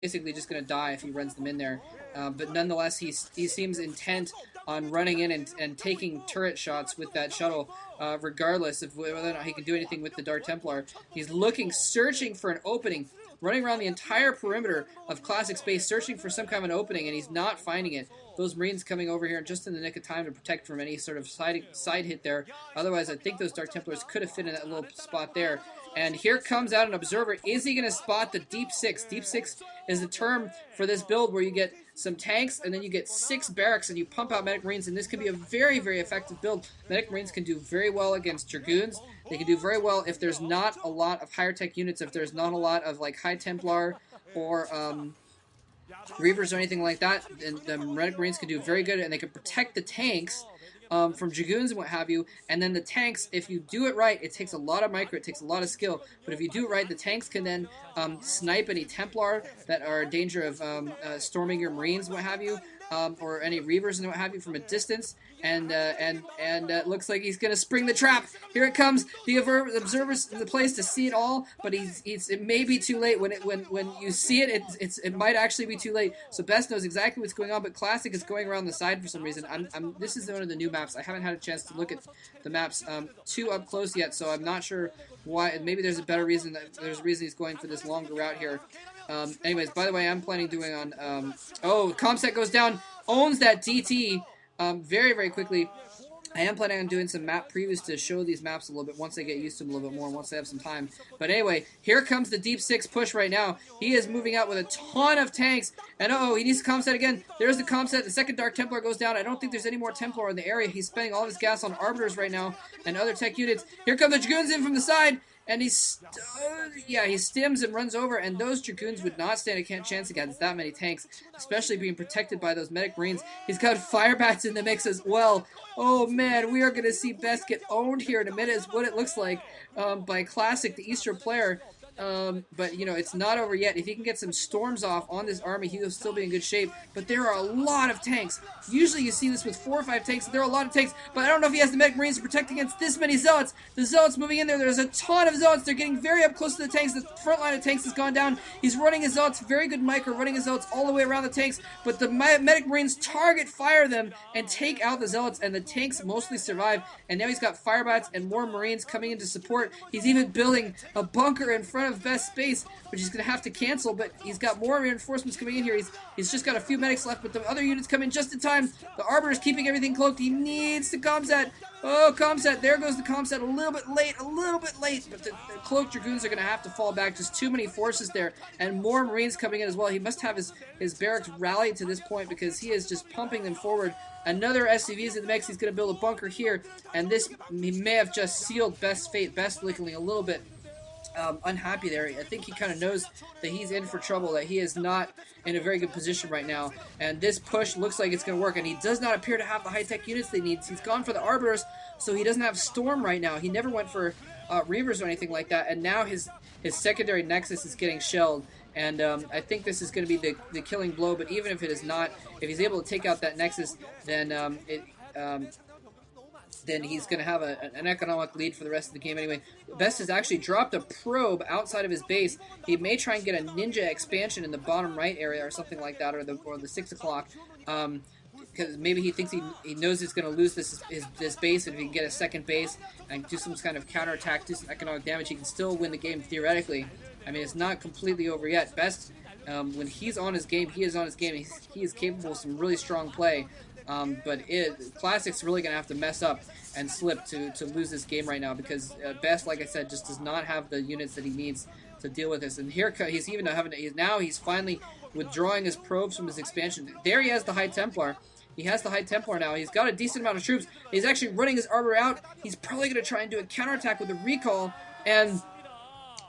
basically just going to die if he runs them in there. But nonetheless, he seems intent on running in and taking turret shots with that shuttle, regardless of whether or not he can do anything with the Dark Templar. He's looking, searching for an opening, running around the entire perimeter of Classic Space, searching for some kind of an opening, and he's not finding it. Those Marines coming over here just in the nick of time to protect from any sort of side hit there. Otherwise, I think those Dark Templars could have fit in that little spot there. And here comes out an observer. Is he going to spot the Deep Six? Deep Six is the term for this build where you get some tanks and then you get 6 barracks and you pump out Medic Marines, and this can be a very, very effective build. Medic Marines can do very well against Dragoons. They can do very well if there's not a lot of higher tech units, if there's not a lot of like High Templar or Reavers or anything like that. And the Medic Marines can do very good, and they can protect the tanks from Dragoons and what have you. And then the tanks, if you do it right, it takes a lot of micro, it takes a lot of skill, but if you do it right, the tanks can then snipe any Templar that are in danger of storming your Marines and what have you, or any Reavers and what have you from a distance. And it looks like he's going to spring the trap. Here it comes. The observer's in the place to see it all, but it may be too late. When you see it, it might actually be too late. So BeSt knows exactly what's going on, but Classic is going around the side for some reason. This is one of the new maps. I haven't had a chance to look at the maps too up close yet, so I'm not sure why. Maybe there's a better reason. There's a reason he's going for this longer route here. Anyways, by the way, I'm planning doing on... oh, Comset goes down, owns that DT very, very quickly. I am planning on doing some map previews to show these maps a little bit once I get used to them a little bit more, once I have some time. But anyway, here comes the Deep Six push right now. He is moving out with a ton of tanks. And uh-oh, he needs to Comset again. There's the Comset. The second Dark Templar goes down. I don't think there's any more Templar in the area. He's spending all of his gas on Arbiters right now and other tech units. Here come the Dragoons in from the side. And he stims and runs over, and those Dragoons would not stand a chance against that many tanks, especially being protected by those Medic Marines. He's got Firebats in the mix as well. Oh man, we are going to see BeSt get owned here in a minute is what it looks like by Classic, the eSTRO player. But, you know, it's not over yet. If he can get some storms off on this army, he'll still be in good shape. But there are a lot of tanks. Usually you see this with 4 or 5 tanks. There are a lot of tanks, but I don't know if he has the Medic Marines to protect against this many Zealots. The Zealots moving in there. There's a ton of Zealots. They're getting very up close to the tanks. The front line of tanks has gone down. He's running his Zealots, very good micro, running his Zealots all the way around the tanks. But the Medic Marines target fire them and take out the Zealots, and the tanks mostly survive. And now he's got Firebats and more Marines coming in to support. He's even building a bunker in front of BeSt Space, which he's going to have to cancel, but he's got more reinforcements coming in here. He's just got a few medics left, but the other units come in just in time. The Arbiter's keeping everything cloaked. He needs to Comset. Oh, Comset. There goes the Comset. A little bit late, but the cloaked Dragoons are going to have to fall back. Just too many forces there, and more Marines coming in as well. He must have his barracks rallied to this point because he is just pumping them forward. Another SCV is in the mix. He's going to build a bunker here, and he may have just sealed BeSt's fate. BeSt looking a little bit unhappy there. I think he kind of knows that he's in for trouble, that he is not in a very good position right now, and this push looks like it's going to work, and he does not appear to have the high-tech units that he needs. He's gone for the Arbiters, so he doesn't have Storm right now. He never went for Reavers or anything like that, and now his secondary Nexus is getting shelled, and I think this is going to be the killing blow, but even if it is not, if he's able to take out that Nexus, then then he's going to have an economic lead for the rest of the game anyway. BeSt has actually dropped a probe outside of his base. He may try and get a ninja expansion in the bottom right area or something like that, or the 6 o'clock, because maybe he thinks he knows he's going to lose this base, and if he can get a second base and do some kind of counterattack, do some economic damage, he can still win the game theoretically. I mean, it's not completely over yet. BeSt, when he's on his game, he is on his game. He is capable of some really strong play. But Classic's really going to have to mess up and slip to lose this game right now, because BeSt, like I said, just does not have the units that he needs to deal with this. And here he's finally withdrawing his probes from his expansion. There he has the High Templar. He has the High Templar now. He's got a decent amount of troops. He's actually running his Arbiter out. He's probably going to try and do a counterattack with a recall, and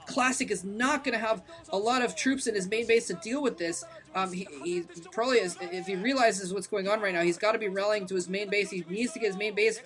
Classic is not going to have a lot of troops in his main base to deal with this. He probably is, if he realizes what's going on right now, he's got to be rallying to his main base. He needs to get his main base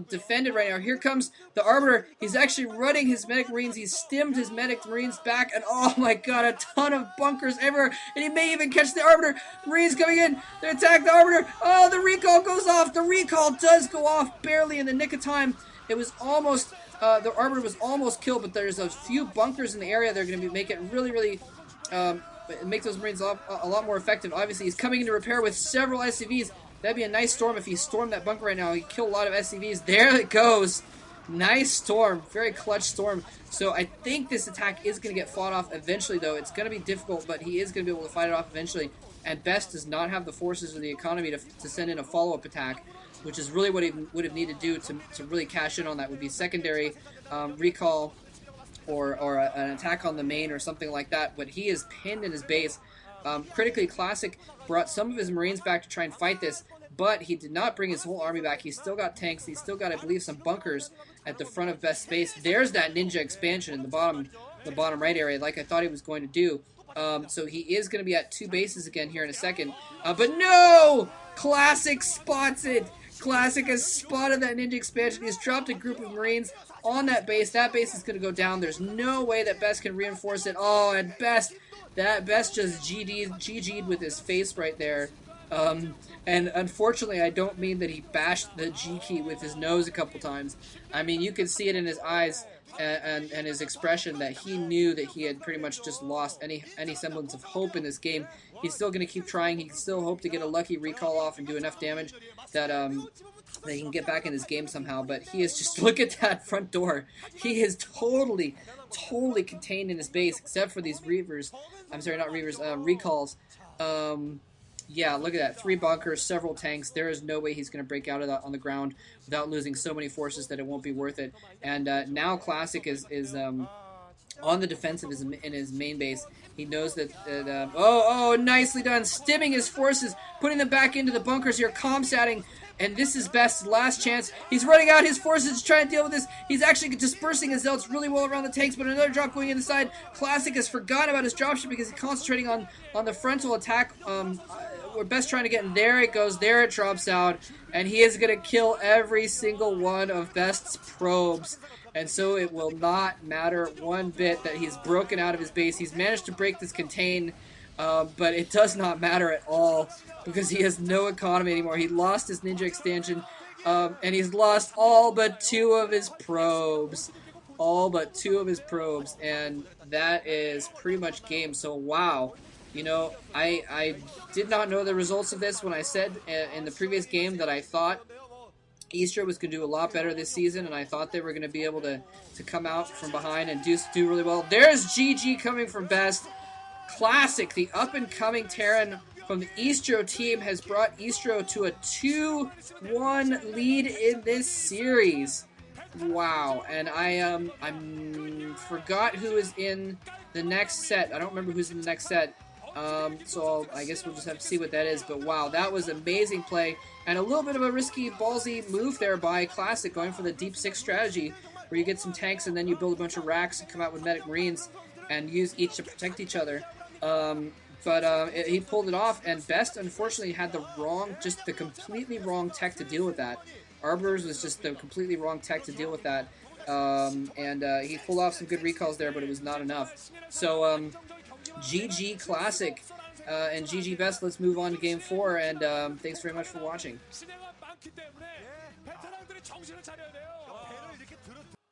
defended right now. Here comes the Arbiter. He's actually running his Medic Marines. He's stimmed his Medic Marines back, and oh my god, a ton of bunkers everywhere, and he may even catch the Arbiter. Marines coming in. They attack the Arbiter. Oh, the recall goes off. The recall does go off barely in the nick of time. It was almost... the Arbiter was almost killed, but there's a few bunkers in the area that are going to make it really, really make those Marines a lot more effective. Obviously, he's coming into repair with several SCVs. That'd be a nice storm if he stormed that bunker right now. He'd kill a lot of SCVs. There it goes. Nice storm. Very clutch storm. So I think this attack is going to get fought off eventually, though. It's going to be difficult, but he is going to be able to fight it off eventually. And BeSt does not have the forces or the economy to send in a follow-up attack, which is really what he would have needed to do to really cash in on that. Would be secondary recall or an attack on the main or something like that. But he is pinned in his base. Critically, Classic brought some of his Marines back to try and fight this, but he did not bring his whole army back. He's still got tanks. He's still got, I believe, some bunkers at the front of BeSt's base. There's that ninja expansion in the bottom right area, like I thought he was going to do. So he is going to be at 2 bases again here in a second. But no! Classic spots it! Classic has spotted that ninja expansion. He's dropped a group of Marines on that base. That base is going to go down. There's no way that BeSt can reinforce it. Oh, and BeSt just GG'd with his face right there. And unfortunately, I don't mean that he bashed the G key with his nose a couple times. I mean, you could see it in his eyes and his expression that he knew that he had pretty much just lost any semblance of hope in this game. He's still going to keep trying. He can still hope to get a lucky recall off and do enough damage that that he can get back in his game somehow. But he is just, look at that front door. He is totally contained in his base, except for these Reavers. I'm sorry, not Reavers, recalls. Yeah, look at that. 3 bunkers, several tanks. There is no way he's going to break out of that on the ground without losing so many forces that it won't be worth it. And now Classic is on the defensive in his main base. He knows that... oh, nicely done. Stimming his forces, putting them back into the bunkers here, comstatting. And this is BeSt's last chance. He's running out his forces to try and deal with this. He's actually dispersing his zealots really well around the tanks, but another drop going in the side. Classic has forgotten about his dropship because he's concentrating on the frontal attack. We're BeSt trying to get in. There it goes. There it drops out. And he is going to kill every single one of BeSt's probes. And so it will not matter one bit that he's broken out of his base. He's managed to break this contain, but it does not matter at all because he has no economy anymore. He lost his ninja extension, and he's lost all but 2 of his probes. All but 2 of his probes, and that is pretty much game. So, wow. You know, I did not know the results of this when I said in the previous game that I thought eSTRO was going to do a lot better this season, and I thought they were going to be able to come out from behind and do really well. There's GG coming from BeSt. Classic, the up-and-coming Terran from the eSTRO team, has brought eSTRO to a 2-1 lead in this series. Wow, and I forgot who is in the next set. I don't remember who's in the next set. So I guess we'll just have to see what that is. But wow, that was amazing play. And a little bit of a risky, ballsy move there by Classic, going for the Deep 6 strategy, where you get some tanks and then you build a bunch of racks and come out with medic Marines and use each to protect each other. He pulled it off, and BeSt unfortunately had the completely wrong tech to deal with that. Arbiter's was just the completely wrong tech to deal with that. He pulled off some good recalls there, but it was not enough. So, GG Classic and GG BeSt. Let's move on to Game 4, and thanks very much for watching.